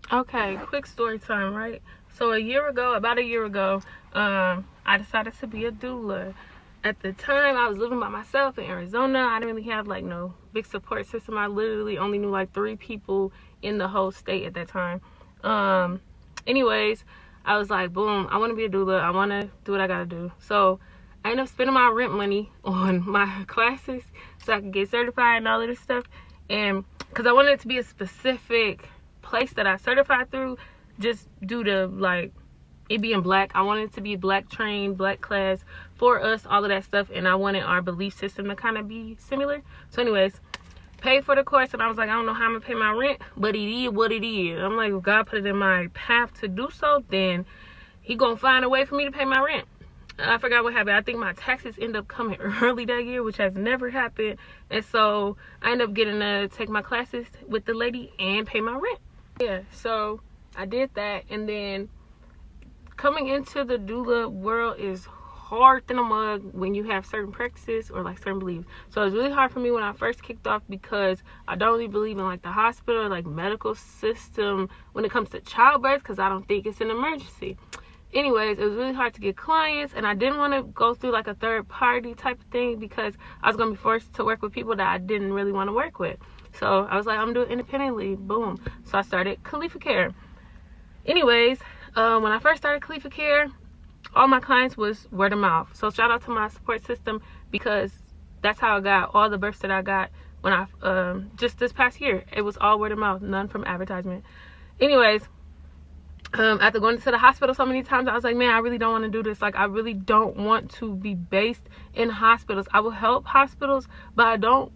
Okay, quick story time, right? So about a year ago, I decided to be a doula. At the time, I was living by myself in Arizona. I didn't really have like no big support system. I literally only knew like 3 people in the whole state at that time. Um, anyways, I was like, boom, I want to be a doula. I want to do what I gotta do. So I ended up spending my rent money on my classes so I could get certified and all of this stuff. And because I wanted it to be a specific place that I certified through, just due to like it being black. I wanted it to be black trained, black class for us, all of that stuff, and I wanted our belief system to kind of be similar. So anyways, paid for the course, and I was like, I don't know how I'm gonna pay my rent, but it is what it is. I'm like, if God put it in my path to do so, then he gonna find a way for me to pay my rent. I forgot what happened. I think my taxes end up coming early that year, which has never happened. And so I ended up getting to take my classes with the lady and pay my rent. Yeah, so I did that. And then coming into the doula world is hard than a mug when you have certain practices or like certain beliefs. So it's really hard for me when I first kicked off because I don't really believe in like the hospital or like medical system when it comes to childbirth, because I don't think it's an emergency. Anyways, it was really hard to get clients, and I didn't want to go through like a third party type of thing because I was going to be forced to work with people that I didn't really want to work with. So I was like, I'm doing it independently. Boom. So I started Khalifa Care. Anyways, when I first started Khalifa Care, all my clients was word of mouth. So shout out to my support system, because that's how I got all the births that I got when I just this past year. It was all word of mouth, none from advertisement. Anyways, after going to the hospital so many times, I was like, man, I really don't want to do this. Like, I really don't want to be based in hospitals. I will help hospitals, but I don't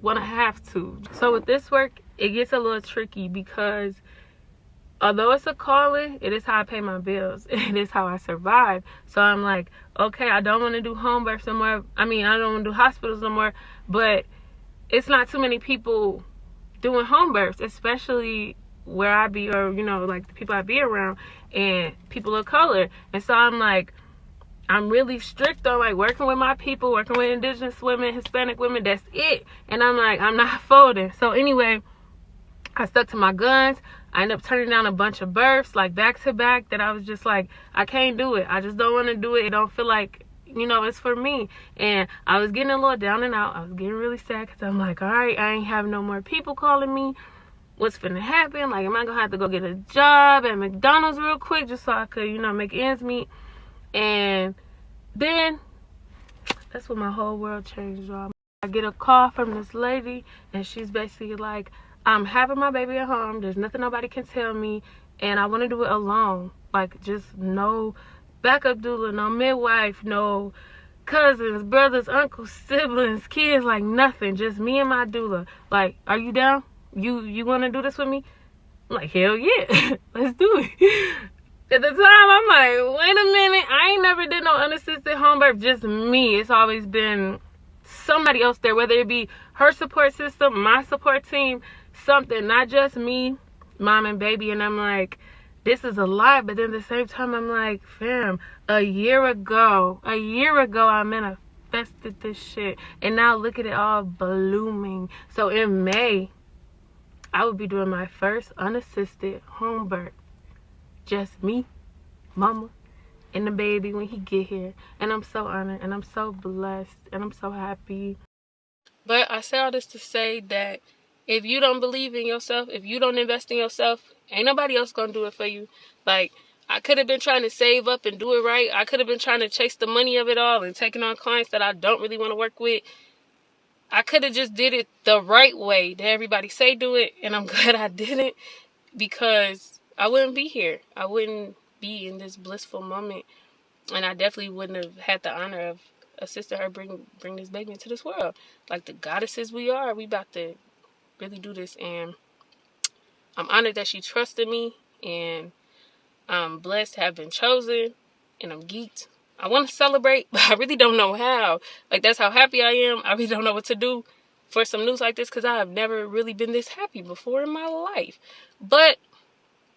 want to have to. So with this work, it gets a little tricky because although it's a calling, it is how I pay my bills. It is how I survive. So I'm like, okay, I don't want to do home births no more. I mean, I don't want to do hospitals no more, but it's not too many people doing home births, especially where I be, or you know, like the people I be around, and people of color. And so I'm like, I'm really strict on like working with my people, working with indigenous women, Hispanic women. That's it. And I'm like, I'm not folding. So anyway, I stuck to my guns. I ended up turning down a bunch of births like back to back that I was just like, I can't do it. I just don't want to do it. It don't feel like, you know, it's for me. And I was getting a little down and out. I was getting really sad because I'm like, all right, I ain't having no more people calling me. What's finna happen? Like, am I gonna have to go get a job at McDonald's real quick just so I could, you know, make ends meet? And then that's when my whole world changed, y'all. I get a call from this lady, and she's basically like, I'm having my baby at home. There's nothing nobody can tell me, and I want to do it alone. Like, just no backup doula, no midwife, no cousins, brothers, uncles, siblings, kids, like nothing. Just me and my doula. Like, are you down? You want to do this with me? I'm like, hell yeah, let's do it. At the time, I'm like, wait a minute, I ain't never did no unassisted home birth, just me. It's always been somebody else there, whether it be her support system, my support team, something, not just me, mom and baby. And I'm like, this is a lot. But then at the same time, I'm like, fam, a year ago, I manifested this shit. And now look at it all blooming. So in May, I would be doing my first unassisted home birth. Just me, mama, and the baby when he get here. And I'm so honored, and I'm so blessed, and I'm so happy. But I say all this to say that if you don't believe in yourself, if you don't invest in yourself, ain't nobody else gonna do it for you. Like, I could have been trying to save up and do it right. I could have been trying to chase the money of it all and taking on clients that I don't really want to work with. I could have just did it the right way that everybody say do it, and I'm glad I didn't, because I wouldn't be here. I wouldn't be in this blissful moment, and I definitely wouldn't have had the honor of assisting her bring this baby into this world. Like the goddesses we are, we about to really do this, and I'm honored that she trusted me, and I'm blessed to have been chosen, and I'm geeked. I want to celebrate, but I really don't know how. Like, that's how happy I am. I really don't know what to do for some news like this, because I have never really been this happy before in my life. But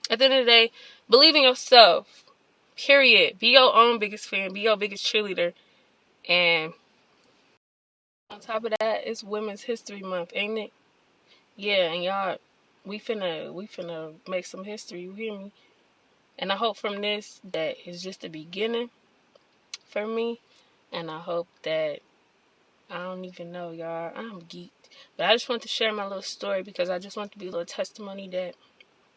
at the end of the day, believe in yourself. Period. Be your own biggest fan. Be your biggest cheerleader. And on top of that, it's Women's History Month, ain't it? Yeah, and y'all we finna make some history, you hear me? And I hope from this that it's just the beginning for me. And I hope that, I don't even know, y'all. I'm geeked. But I just want to share my little story because I just want to be a little testimony that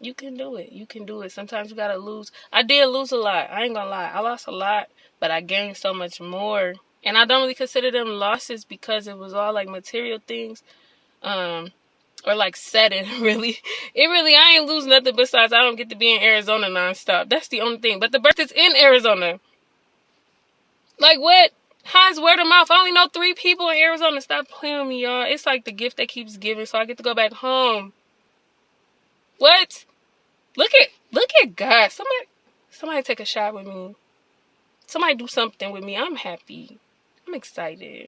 you can do it. You can do it. Sometimes you gotta lose. I did lose a lot. I ain't gonna lie. I lost a lot, but I gained so much more. And I don't really consider them losses because it was all like material things. Or like setting, really. I ain't lose nothing besides I don't get to be in Arizona nonstop. That's the only thing. But the birth is in Arizona. Like what? How's word of mouth? I only know 3 people in Arizona. Stop playing with me, y'all. It's like the gift that keeps giving, so I get to go back home. What? Look at God. Somebody take a shot with me. Somebody do something with me. I'm happy. I'm excited.